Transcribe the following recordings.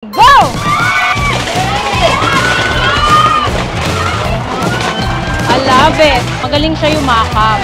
Go! I love it. Magaling siya yumakap.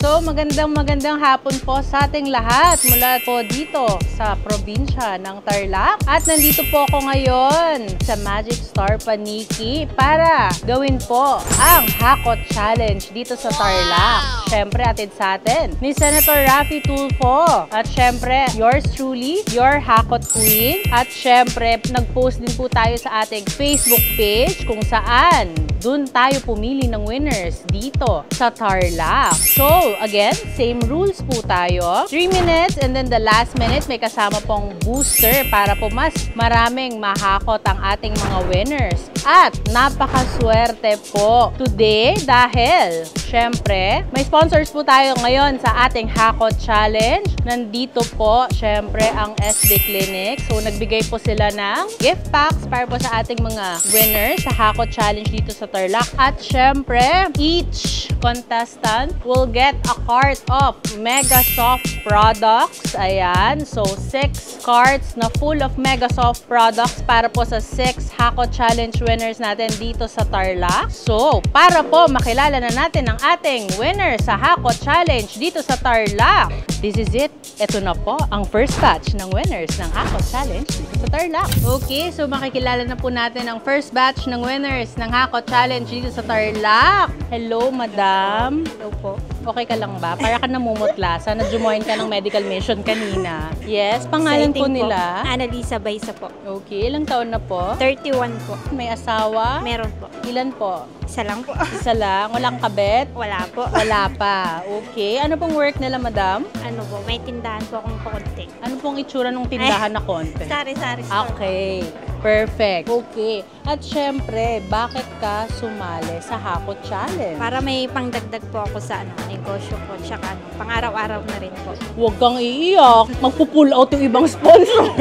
So, magandang hapon po sa ating lahat mula po dito sa probinsya ng Tarlac. At nandito po ako ngayon sa Magic Star Paniki para gawin po ang Hakot Challenge dito sa Tarlac. Syempre, atid sa atin ni Senator Raffy Tulfo. At syempre, yours truly, your Hakot Queen. At syempre, nag-post din po tayo sa ating Facebook page kung saan dun tayo pumili ng winners dito sa Tarlac. So, again, same rules po tayo. 3 minutes and then the last minute may kasama pong booster para po mas maraming mahakot ang ating mga winners. At napakaswerte po today dahil syempre may sponsors po tayo ngayon sa ating Hakot Challenge. Nandito po syempre ang SD Clinic. So nagbigay po sila ng gift packs para po sa ating mga winners sa Hakot Challenge dito sa Tarlac. At syempre each contestant will get a cart of Mega Soft products. Ayan. So, 6 carts na full of Mega Soft products para po sa 6 Hakot Challenge winners natin dito sa Tarlac. So, para po makilala na natin ang ating winner sa Hakot Challenge dito sa Tarlac. This is it. Ito na po ang first batch ng winners ng Hakot Challenge dito sa Tarlac. Okay, so makikilala na po natin ang first batch ng winners ng Hakot Challenge dito sa Tarlac. Hello, madam. Hello po. Okay ka lang ba? Para ka namumutla. Sana jumoin ka ng medical mission kanina. Yes, pangalan po nila? Annalisa Baisa po. Okay, ilang taon na po? 31 po. May asawa? Meron po. Ilan po? Isa lang po. Isa lang? Walang kabet? Wala po. Wala pa. Okay. Ano pong work nila, madam? Ano po, may tindahan po akong konti. Ano pong itsura ng tindahan na konti? Sari-sari store. Okay. Perfect. Okay. At syempre, bakit ka sumali sa Hakot Challenge? Para may pangdagdag po ako sa negosyo ko. Tsaka pang-araw-araw na rin po. Huwag kang iiyak. Magpupull out yung ibang sponsor.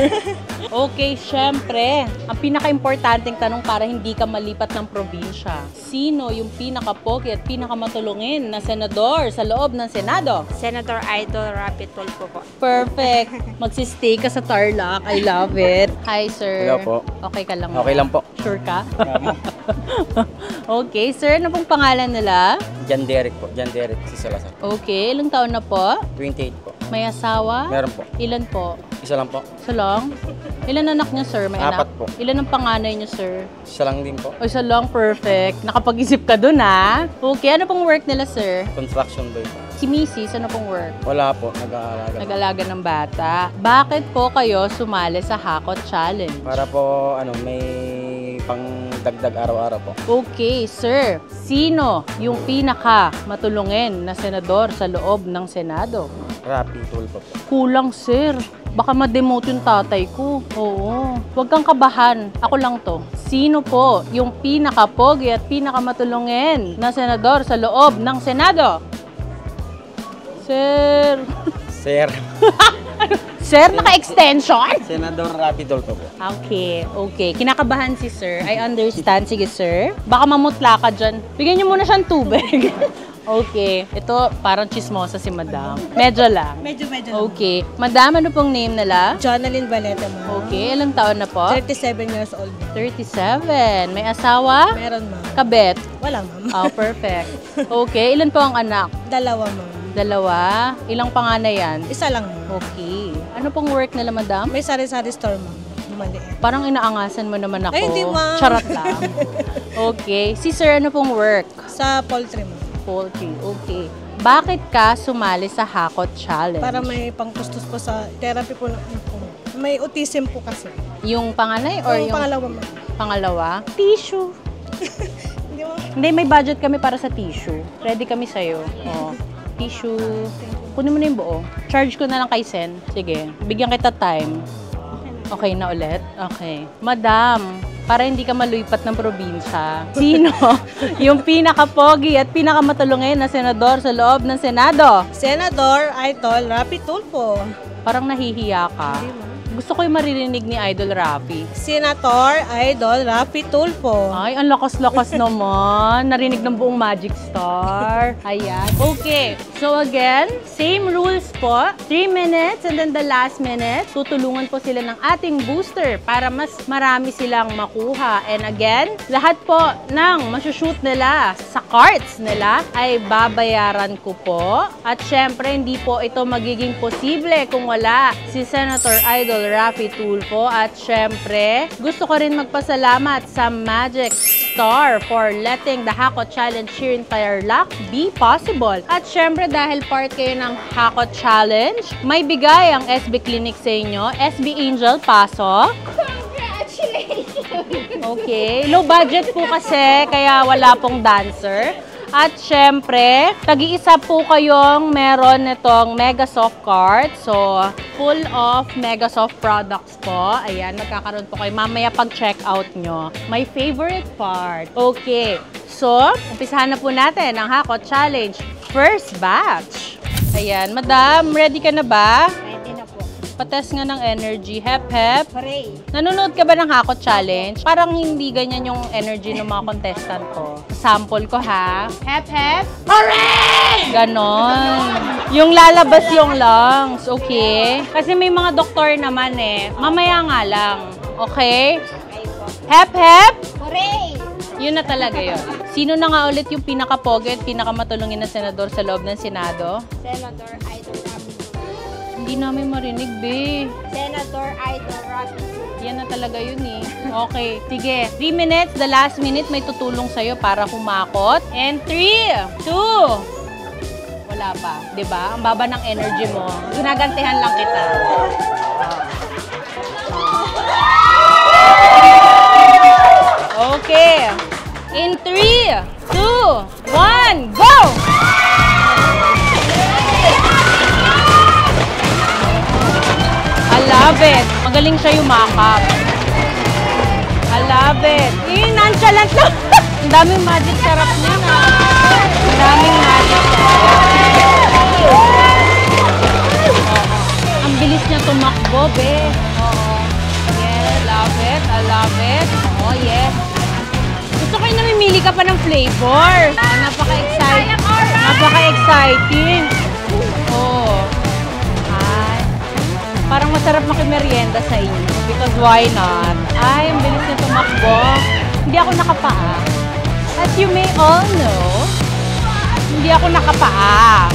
Okay, syempre, ang pinaka-importanting tanong para hindi ka malipat ng probinsya. Sino yung pinaka-pogi at pinaka-matulungin na senador sa loob ng Senado? Senator Idol Raffy Tulfo po. Perfect. Magsistay ka sa Tarlac. I love it. Hi, sir. Hello po. Okay ka lang Okay lang po. Sure ka? Okay, sir. Ano pong pangalan nila? John Derek po. John Derek si Salazar. Okay. Ilang taon na po? 28 po. May asawa? Meron po. Ilan po? Isa lang po. Isa lang? Ilan anak niya, sir? May anak? 4 po. Ilan ang panganay niya, sir? Isa lang din po. O, isa lang. Perfect. Nakapag-isip ka dun, ha? Okay. Ano pong work nila, sir? Construction boy po. Si Mrs. Ano pong work? Wala po. Nag-aalaga. Nag-alaga ng bata. Bakit po kayo sumali sa Hakot Challenge? Para po, may pang-dagdag araw-araw po. Okay, sir. Sino yung pinaka matulungin na senador sa loob ng Senado? Raffy Tulfo po. Kulang, sir. Baka ma-demote yung tatay ko. Oo. Huwag kang kabahan. Ako lang to. Sino po yung pinaka-pogi at pinaka-matulungin na senador sa loob ng Senado? Sir. Sir. Sir, naka-extension? Senador Raffy Tulfo po. Okay, okay. Kinakabahan si sir. I understand. Sige, sir. Baka mamutla ka dyan. Bigyan niyo muna siyang tubig. Okay. Ito, parang chismosa si madam. Medyo lang. Medyo lang. Okay. Madam, ano pong name nila? Jonalyn Valeta mo. Okay. Ilang taon na po? 37 years old. 37. May asawa? Meron, ma'am. Kabet? Wala, ma'am. Oh, perfect. Okay. Ilan po ang anak? 2, ma'am. 2. Ilang panganay yan? Isa lang, ma'am. Okay. Ano pong work nila, madam? May sari-sari store, ma'am. Maliit. Parang inaangasan mo naman ako. Ay, hindi, ma'am. Charot lang. Okay. Si sir, ano pong work? Sa poultry, ma'am. Poultry. Okay. Bakit ka sumali sa Hakot Challenge? Para may pangkustos po sa therapy po ng anak ko. May autism po kasi. Yung panganay or yung pangalawa, ma'am. pangalawa? Tissue. Hindi mo. Hindi, may budget kami para sa tissue. Ready kami sa'yo. Oh. Tissue. Kunin mo na yung buo. Charge ko na lang kay Sen. Sige. Bigyan kita time. Okay na ulit? Okay. Madam, para hindi ka maluipat ng probinsya. Sino yung pinaka-pogi at pinaka-matulungin na senador sa loob ng Senado? Senador Idol Rapi Tulfo. Parang nahihiya ka. Gusto ko yung maririnig ni Idol Rafi. Senator Idol Rapi Tulfo. Ay, ang lakas-lakas naman. Narinig ng buong Magic Star. Ayan. Okay. So again, same rules po. 3 minutes and then the last minute, tutulungan po sila ng ating booster para mas marami silang makuha. And again, lahat po ng masushoot nila sa carts nila ay babayaran ko po. At syempre, hindi po ito magiging posible kung wala si Senator Idol Rafi Tulfo. At syempre, gusto ko rin magpasalamat sa Magic Star for letting the Hako Challenge here in Tarlac be possible. At syempre, dahil part kayo ng Hako Challenge, may bigay ang SB Clinic sa inyo. SB Angel, pasok. Congratulations! Okay. Low budget po kasi, kaya wala pong dancer. At syempre, tag-iisa po kayong meron nitong Mega Soft card. So, full of Mega Soft products po. Ayan, magkakaroon po kayo mamaya pag check-out nyo. My favorite part. Okay. So, umpisahan na po natin ang Hako Challenge first batch. Ayan, madam, ready ka na ba? Ready na po. Patest nga ng energy. Hep, hep. Hooray! Nanonood ka ba ng Hako Challenge? Parang hindi ganyan yung energy ng mga contestant ko. Sample ko ha. Hep, hep. Hooray! Ganon. Yung lalabas yung lungs. Okay? Kasi may mga doktor naman eh. Mamaya nga lang. Okay? Hep, hep. Hooray! Yun na talaga yun. Sino na nga ulit yung pinaka-pogi at pinaka-matulungin na senador sa loob ng Senado? Senator Idol Rapi Tulfo. Hindi namin marinig, be. Senator Idol Rapi Tulfo. Yan na talaga yun eh. Okay, sige. 3 minutes, the last minute may tutulong sa'yo para humakot. And 3, 2, wala pa. 'Di ba? Ang baba ng energy mo. Ginagantihan lang kita. Okay. In 3, 2, 1, go! I love it. Magaling siya yumakap. I love it. Nonchalant lang. Ang daming magic sarap niya na. Ang daming magic. Ang bilis niya tumakbo, be. Oo. Yeah, love it. I love it. Oh, yeah. Gusto ko yung namimili ka pa ng flavor. Napaka-exciting. Napaka-exciting. Oh. Ay. Parang masarap makimerienda sa inyo. Because why not? Ay, ang bilis niya tumakbo. Hindi ako nakapaa. As you may all know, hindi ako nakapaa.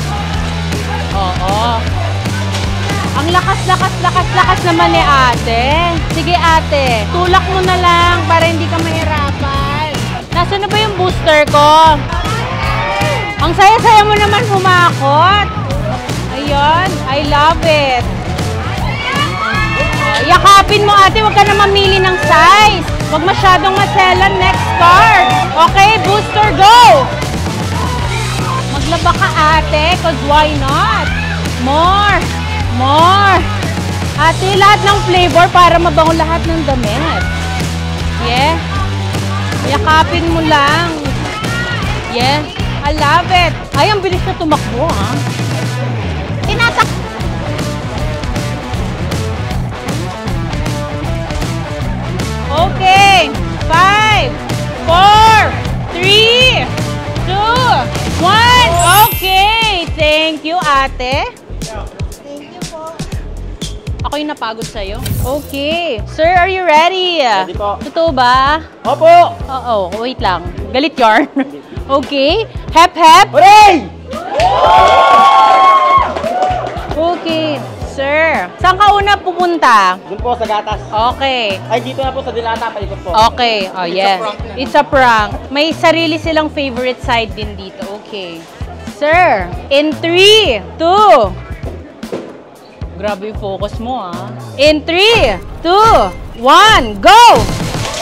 Oo. Ang lakas naman ni ate. Sige ate, tulak mo na lang para hindi ka mahirapan. Nasaan na ba yung booster ko? Ang saya-saya mo naman humakot. Ayun, I love it. Yakapin mo ate, huwag ka na mamili ng size. Huwag masyadong maselan. Next card. Okay, booster, go! Maglaba ka ate, cause why not? More! More! Ate, lahat ng flavor para mabango lahat ng damit. Yeah? Yakapin mo lang. Yeah? I love it. Ay, ang bilis na tumakbo, ha? Tinatak... Okay. 5, 4, 3, 2, 1. Okay. Thank you, ate. Thank you po. Ako yung napagod sa'yo. Okay. Sir, are you ready? Ready po. Totoo ba? Opo! Oo. Wait lang. Galit yarn. Okay. Hep, hep. Hooray! Okay. Sir, saan ka una pupunta? Doon po sa gatas. Okay. Ay, dito na po sa Dilata, palikot po. Okay. Oh, yeah. It's a prank. May sarili silang favorite side din dito. Okay. Sir, in 3, 2. Grabe yung focus mo, ah. In 3, 2, 1, go!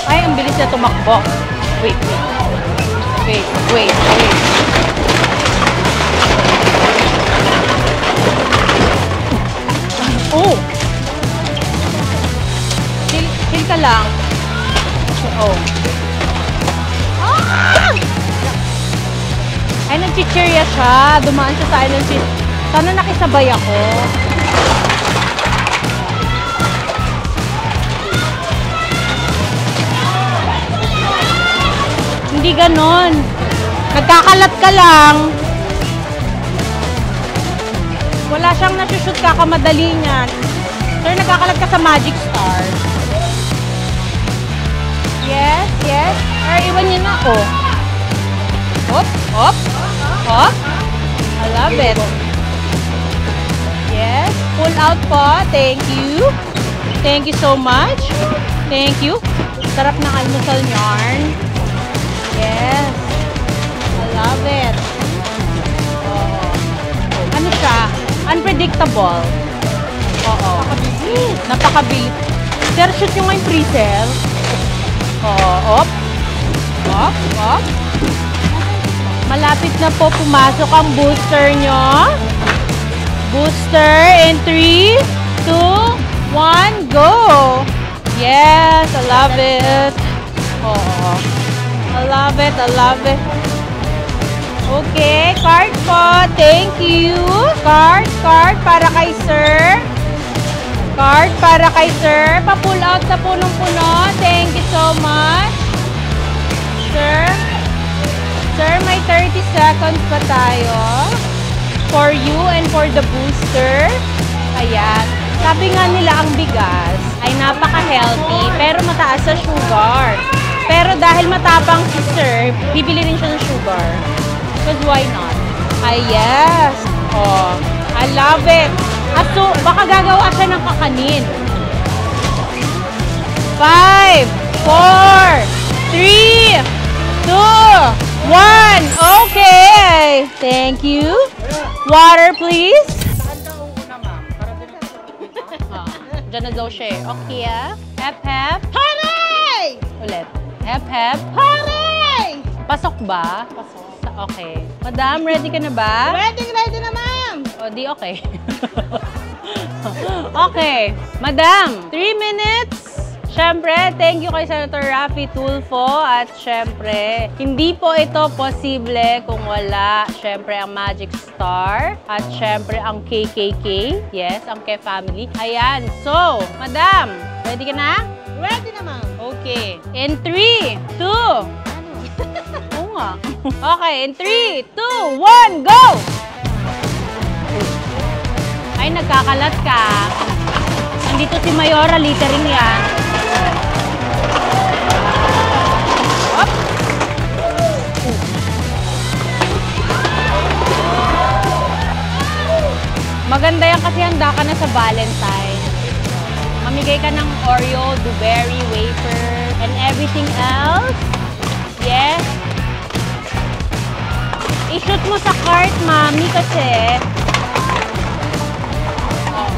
Ay, ang bilis na tumakbo. Wait. Oh! Chill ka lang. Oh. Ah! Ay, nag-cheerya siya. Dumaan siya sa akin ng cheer. Sana nakisabay ako. Hindi ganon. Nagkakalat ka lang. Wala siyang nasushoot kakamadali niyan. Sir, nagkakalat ka sa Magic Star. Yes, yes. Or iwan niyo na. Oh. Hop, hop, hop. I love it. Yes. Pull out po. Thank you. Thank you so much. Thank you. Sarap ng almusal yarn. Yes. I love it. Oh. Ano siya? Unpredictable. Oo. Napakabilis. Sir, shoot nyo nga yung freezer. Oo. Op. Op. Op. Malapit na po pumasok ang booster nyo. Booster in 3, 2, 1, go! Yes, I love it. Oo. I love it, I love it. Okay, card po. Thank you. Card para kay sir. Card para kay sir. Pa-pull out na punong-puno. Thank you so much. Sir. Sir, may 30 seconds pa tayo. For you and for the booster. Ayan. Sabi nga nila ang bigas ay napaka-healthy pero mataas sa sugar. Pero dahil matapang si sir, bibili rin siya ng sugar. Because why not? Ay, yes. Oh, I love it. Aso, baka gagawa siya ng kakanin. 5, 4, 3, 2, 1. Okay. Thank you. Water, please. Diyan na daw siya. Okay, ah. Hep, hep. Hooray! Ulit. Hep, hep. Hooray! Pasok ba? Pasok. Okay. Madam, ready ka na ba? Ready na, ma'am! O, di okay. Okay. Madam, 3 minutes. Siyempre, thank you kay Senator Raffy Tulfo. At siyempre, hindi po ito posible kung wala, siyempre, ang Magic Star. At siyempre, ang KKK. Yes, ang K-Family. Ayan. So, Madam, ready ka na? Ready na, ma'am! Okay. In 3, 2, oo nga. Okay, in 3, 2, 1, go! Ay, nagkakalat ka. Nandito si Mayora, littering yan. Up. Maganda yan kasi handa ka na sa Valentine. Mamigay ka ng Oreo, blueberry, wafer, and everything else. Yes. I-shoot mo sa cart, mami, kasi... Oh.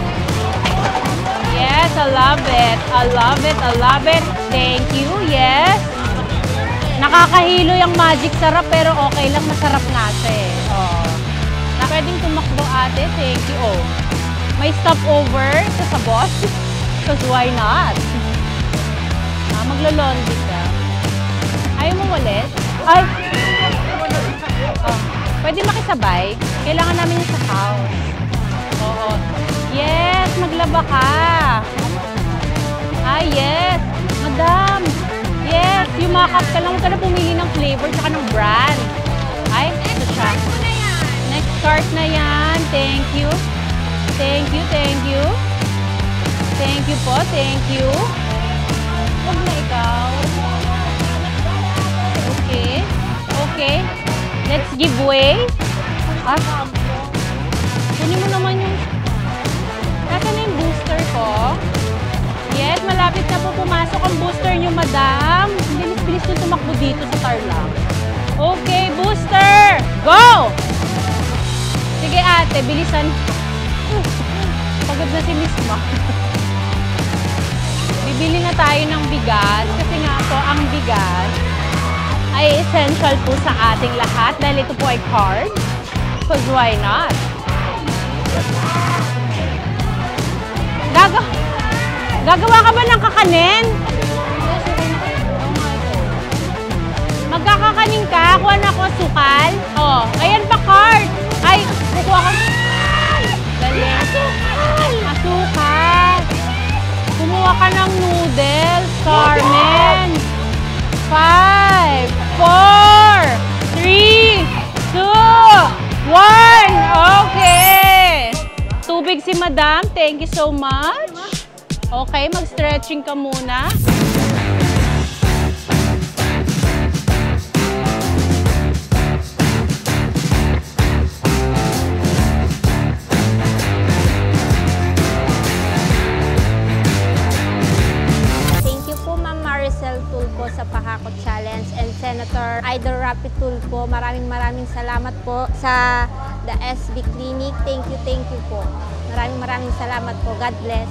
Yes, I love it. I love it. I love it. Thank you. Yes. Nakakahilo yung magic sarap, pero okay lang, masarap na siya eh. Oh. Na pwedeng tumakbo ate. Thank you. Oh. May stopover sa boss. Because why not? Maglo-laundry ka. Ayaw mo ulit? Ay! Oh. Pwede makisabay? Kailangan namin yung sa house. Oo. Yes! Maglaba ka! Ay, yes! Madam! Yes! Yumakap ka lang. Huwag ka na pumili ng flavor tsaka ng brand. Ay, ito siya. Next cart na yan. Thank you. Thank you, thank you. Thank you po, thank you. Huwag na ikaw. Okay. Okay. Let's give way. Ah, kunin mo naman yung... Nasaan na yung booster ko? Yes, malapit na po pumasok ang booster nyo, madam. Bilis-bilis nyo tumakbo dito sa Tarlac. Okay, booster! Go! Sige ate, bilisan. Pagod na si Miss Ma. Bibili na tayo ng bigas kasi nga po ang bigas ay essential po sa ating lahat dahil ito po ay card. Because why not? Gagawa ka ba ng kakanin? Magkakakuha na ako sukal. Oh, ayan pa card. Ay, kukuha ko. Dali. Asukal. Kumuha ka ng noodles, Carmen. 5, 4, 3, 2, 1. Okay. Tubig si Madam. Thank you so much. Okay, mag-stretching ka muna. Thank you po Ma'am Maricel Tulfo sa Pahakot Challenge and Senator Idol Rapi Tulfo. Maraming salamat po sa The SB Clinic. Thank you po. Maraming salamat po. God bless.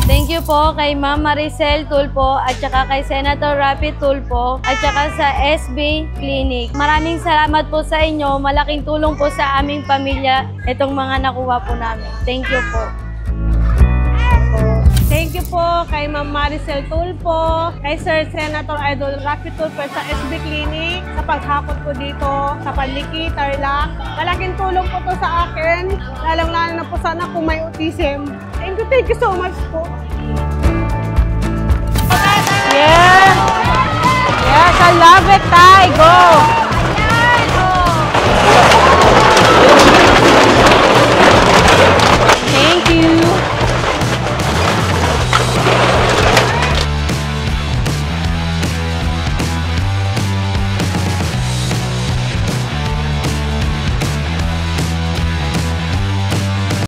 Thank you po kay Ma'am Maricel Tulfo at saka kay Senator Rapi Tulfo at saka sa SB Clinic. Maraming salamat po sa inyo. Malaking tulong po sa aming pamilya itong mga nakuha po namin. Thank you po. Thank you po kay Ma'am Maricel Tulfo, kay Sir Senator Idol Rapi Tulfo sa SB Clinic, sa paghakot po dito sa Panliki, Tarlac. Malaking tulong po to sa akin, lalong-lalo na po sana kung may autism. Thank you so much po. Yes! Yes, I love it, Tay! Go!